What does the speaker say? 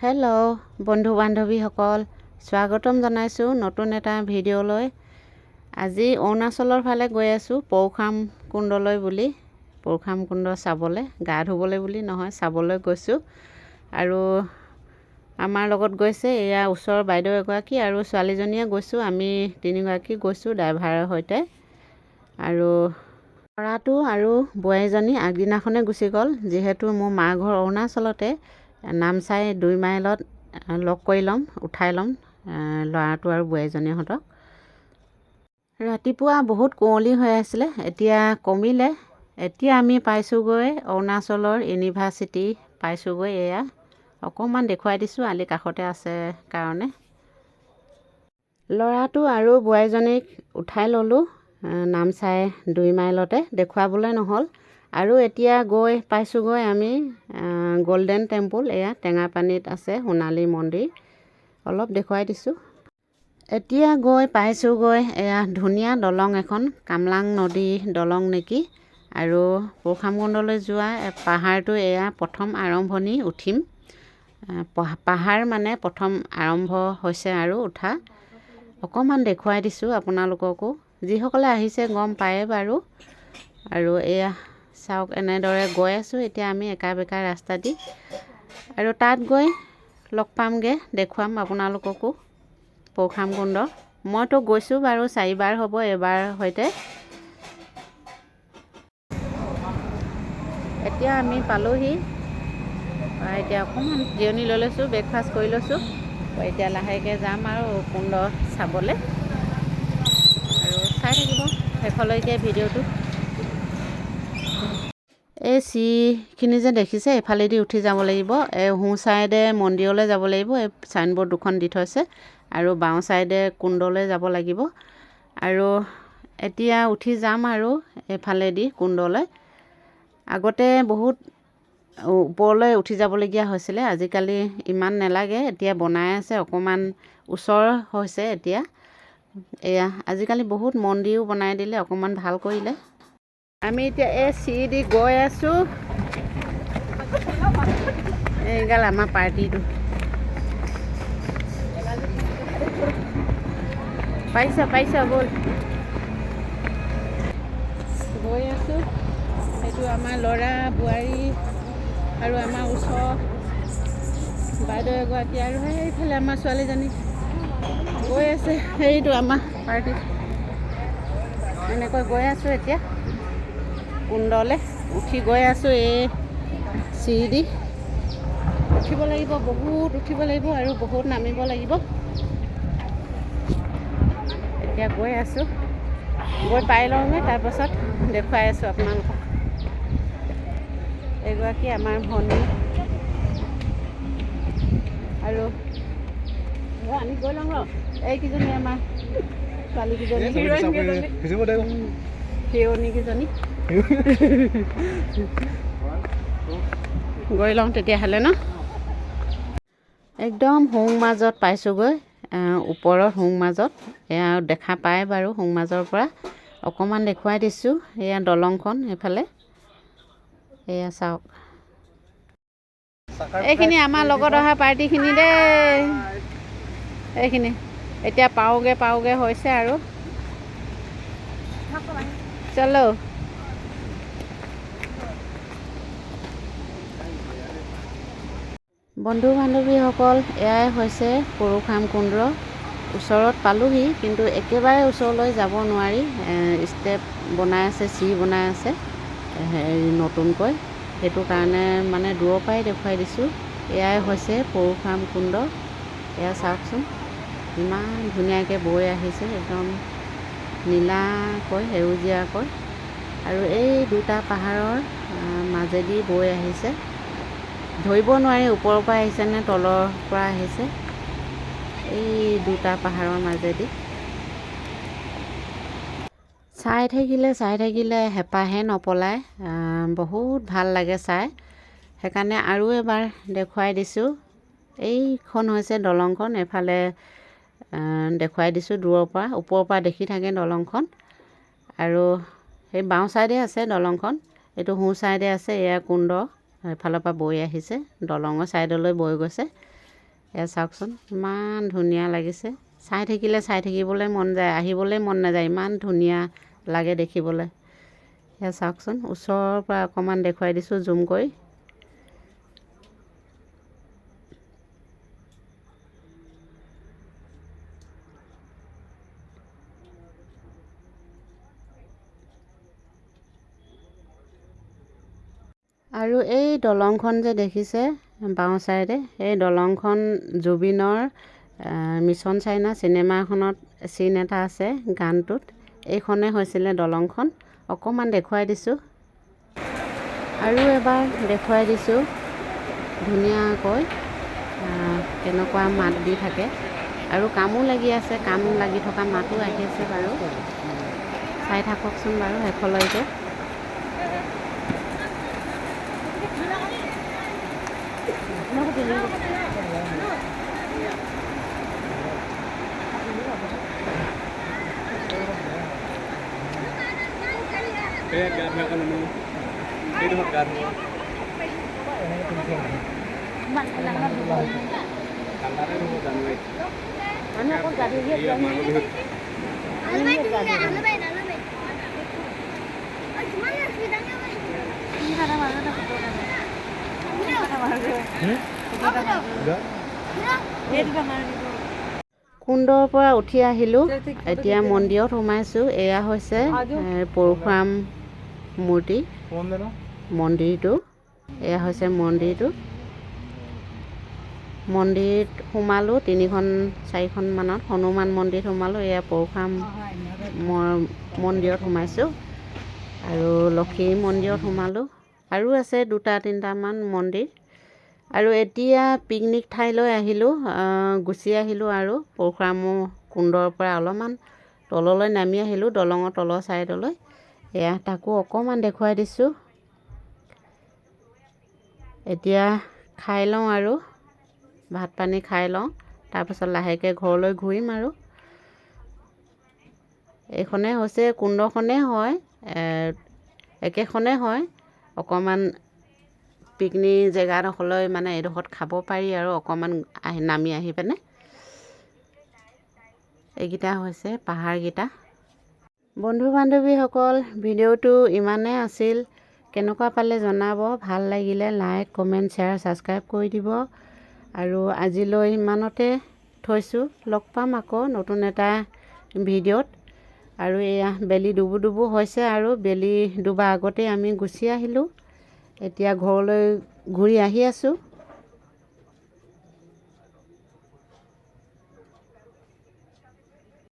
Hello' বন্ধু বান্ধৱীসকল, স্বাগতম জনাইছোঁ নতুন এটা ভিডিঅ'লৈ। আজি অৰুণাচলৰ ফালে গৈ আছোঁ, পৰশুৰাম কুণ্ডলৈ বুলি। পৰশুৰাম কুণ্ড চাবলৈ, গা ধুবলৈ বুলি নহয়, চাবলৈ গৈছোঁ। আৰু আমাৰ লগত গৈছে এয়া ওচৰৰ বাইদেউ এগৰাকী আৰু ছোৱালীজনীয়ে গৈছোঁ। আমি তিনিগৰাকী গৈছোঁ ড্ৰাইভাৰৰ সৈতে। আৰু ল'ৰাটো আৰু বোৱাৰীজনী আগদিনাখনে গুচি গ'ল, যিহেতু মোৰ মা ঘৰ অৰুণাচলতে। নামচাই 2 মাইলত লগ কৰি ল'ম, উঠাই ল'ম ল'ৰাটো আৰু বোৱাৰীজনীহঁতক। ৰাতিপুৱা বহুত কুঁৱলী হৈ আছিলে, এতিয়া কমিলে। এতিয়া আমি পাইছোঁগৈ অৰুণাচলৰ ইউনিভাৰ্চিটি পাইছোঁগৈ। এয়া অকণমান দেখুৱাই দিছোঁ, আলি কাষতে আছে কাৰণে। ল'ৰাটো আৰু বোৱাৰীজনীক উঠাই ল'লোঁ নামচাই 2 মাইলতে, দেখুৱাবলৈ নহ'ল। আৰু এতিয়া গৈ পাইছোঁগৈ আমি গল্ডেন টেম্পুল। এয়া টেঙাপানীত আছে সোণালী মন্দিৰ, অলপ দেখুৱাই দিছোঁ। এতিয়া গৈ পাইছোঁগৈ এয়া ধুনীয়া দলং এখন, কামলাং নদী দলং নেকি। আৰু পৰশুৰাম কুণ্ডলৈ যোৱা পাহাৰটো এয়া প্ৰথম আৰম্ভণি, উঠিম। পাহাৰ মানে প্ৰথম আৰম্ভ হৈছে আৰু উঠা। অকণমান দেখুৱাই দিছোঁ আপোনালোককো, যিসকলে আহিছে গম পায়ে বাৰু। আৰু এয়া চাওক, এনেদৰে গৈ আছোঁ এতিয়া আমি একা বেকা ৰাস্তা দি। আৰু তাত গৈ লগ পামগৈ, দেখুৱাম আপোনালোককো পৰশুৰাম কুণ্ড। মইতো গৈছোঁ বাৰু 4 বাৰ হ'ব, এবাৰ সৈতে। এতিয়া আমি পালোহি। এতিয়া অকণমান জিৰণি লৈ লৈছোঁ, ব্ৰেকফাষ্ট কৰি লৈছোঁ। এতিয়া লাহেকৈ যাম আৰু কুণ্ড চাবলৈ। আৰু চাই থাকিব শেষলৈকে ভিডিঅ'টো। এই চিৰিখিনি যে দেখিছে, এইফালেদি উঠি যাব লাগিব। এই সোঁ চাইডে মন্দিৰলৈ যাব লাগিব, এই চাইনবোৰ্ড 2খন দি থৈছে। আৰু বাওঁ চাইডে কুণ্ডলৈ যাব লাগিব। আৰু এতিয়া উঠি যাম আৰু এইফালেদি কুণ্ডলৈ। আগতে বহুত ওপৰলৈ উঠি যাবলগীয়া হৈছিলে, আজিকালি ইমান নালাগে। এতিয়া বনাই আছে, অকণমান ওচৰ হৈছে এতিয়া। এয়া আজিকালি বহুত মন্দিৰো বনাই দিলে, অকণমান ভাল কৰিলে। আমি এতিয়া এই চিৰি দি গৈ আছোঁ। এইগাল আমাৰ পাৰ্টিটো পাৰিছা ব'ল। গৈ আছোঁ, সেইটো আমাৰ ল'ৰা বোৱাৰী আৰু আমাৰ ওচৰ বাইদেউ এগৰাকী, আৰু সেইফালে আমাৰ ছোৱালীজনী গৈ আছে। সেইটো আমাৰ পাৰ্টি। এনেকৈ গৈ আছোঁ এতিয়া কুণ্ডলৈ, উঠি গৈ আছোঁ। এই চিৰি দি উঠিব লাগিব, বহুত উঠিব লাগিব আৰু বহুত নামিব লাগিব। এতিয়া গৈ আছোঁ, গৈ পাই লওঁগৈ, তাৰপাছত দেখুৱাই আছোঁ আপোনালোকক। এগৰাকী আমাৰ ভনী আৰু আমি গৈ লওঁ ৰ। এইকেইজনী আমাৰ ছোৱালীকেইজনী, হিৰণীকেইজনী। গৈ লওঁ তেতিয়াহ'লে ন। একদম সোঁ মাজত পাইছোঁগৈ, ওপৰৰ সোঁ মাজত। এয়া দেখা পায় বাৰু সোঁ মাজৰ পৰা। অকণমান দেখুৱাই দিছোঁ। এয়া দলংখন এইফালে, এয়া চাওক। এইখিনি আমাৰ লগত অহা পাৰ্টিখিনি দেই, এইখিনি। এতিয়া পাওঁগৈ হৈছে আৰু চলো। বন্ধু বান্ধৱীসকল, এয়াই হৈছে পৰশুৰাম কুণ্ড। ওচৰত পালোহি, কিন্তু একেবাৰে ওচৰলৈ যাব নোৱাৰি। ষ্টেপ বনাই আছে, চিৰি বনাই আছে নতুনকৈ। সেইটো কাৰণে মানে দূৰৰ পৰাই দেখুৱাই দিছোঁ। এয়াই হৈছে পৰশুৰাম কুণ্ড। এয়া চাওকচোন, ইমান ধুনীয়াকৈ বৈ আহিছে, একদম নীলাকৈ, সেউজীয়াকৈ। আৰু এই দুটা পাহাৰৰ মাজেদি বৈ আহিছে। ধৰিব নোৱাৰি ওপৰৰ পৰা আহিছে নে তলৰ পৰা আহিছে, এই দুটা পাহাৰৰ মাজেদি। চাই থাকিলে হেঁপাহে নপলায়, বহুত ভাল লাগে চাই। সেইকাৰণে আৰু এবাৰ দেখুৱাই দিছোঁ। এইখন হৈছে দলংখন, এইফালে দেখুৱাই দিছোঁ দূৰৰ পৰা। ওপৰৰ পৰা দেখি থাকে দলংখন। আৰু সেই বাওঁ চাইডে আছে দলংখন, এইটো সোঁ চাইডে আছে। এয়া কুণ্ড এফালৰ পৰা বৈ আহিছে, দলঙৰ চাইডলৈ বৈ গৈছে। এয়া চাওকচোন ইমান ধুনীয়া লাগিছে। চাই থাকিবলৈ মন যায়, আহিবলৈ মন নাযায়, ইমান ধুনীয়া লাগে দেখিবলৈ। এয়া চাওকচোন ওচৰৰ পৰা অকণমান দেখুৱাই দিছোঁ জুম কৰি। আৰু এই দলংখন যে দেখিছে বাওঁ চাইডে, এই দলংখন জুবিনৰ মিছন চাইনা চিনেমাখনত চিন এটা আছে গানটোত, এইখনে হৈছিলে দলংখন। অকণমান দেখুৱাই দিছোঁ আৰু এবাৰ দেখুৱাই দিছোঁ ধুনীয়াকৈ কেনেকুৱা মাত দি থাকে আৰু কামো লাগি আছে, কাম লাগি থকা মাতো আহি আছে বাৰু। চাই থাককচোন বাৰু শেষলৈকে। কুণ্ডৰ পৰা উঠি আহিলোঁ, এতিয়া মন্দিৰত সোমাইছোঁ। এয়া হৈছে পৰশুৰাম মূৰ্তি মন্দিৰটো। এয়া হৈছে মন্দিৰটো। মন্দিৰত সোমালোঁ 3-4খন মানত। হনুমান মন্দিৰত সোমালোঁ, এয়া পৰশুৰাম মন্দিৰত সোমাইছোঁ আৰু লক্ষী মন্দিৰত সোমালোঁ। আৰু আছে 2-3টামান মন্দিৰ। আৰু এতিয়া পিকনিক ঠাইলৈ আহিলোঁ, গুচি আহিলোঁ আৰু পৰশুৰাম কুণ্ডৰ পৰা অলপমান তললৈ নামি আহিলোঁ, দলঙৰ তলৰ ছাইডলৈ। এয়া তাকো অকণমান দেখুৱাই দিছোঁ। এতিয়া খাই লওঁ আৰু ভাত পানী খাই লওঁ, তাৰপিছত লাহেকৈ ঘৰলৈ ঘূৰিম আৰু। এইখনে হৈছে কুণ্ডখনেই হয়, একেখনেই হয়। অকণমান পিকনিক জেগাডোখৰলৈ মানে এইডোখৰত খাব পাৰি আৰু অকণমান নামি আহি পিনে। এইকেইটা হৈছে পাহাৰকেইটা। বন্ধু বান্ধৱীসকল, ভিডিঅ'টো ইমানেই আছিল। কেনেকুৱা পালে জনাব। ভাল লাগিলে লাইক, কমেণ্ট, শ্বেয়াৰ, ছাবস্ক্ৰাইব কৰি দিব। আৰু আজিলৈ ইমানতে থৈছোঁ। লগ পাম আকৌ নতুন এটা ভিডিঅ'ত। আৰু এয়া বেলি ডুবু হৈছে আৰু বেলি ডুবা আগতেই আমি গুচি আহিলোঁ। এতিয়া ঘৰলৈ ঘূৰি আহি আছোঁ।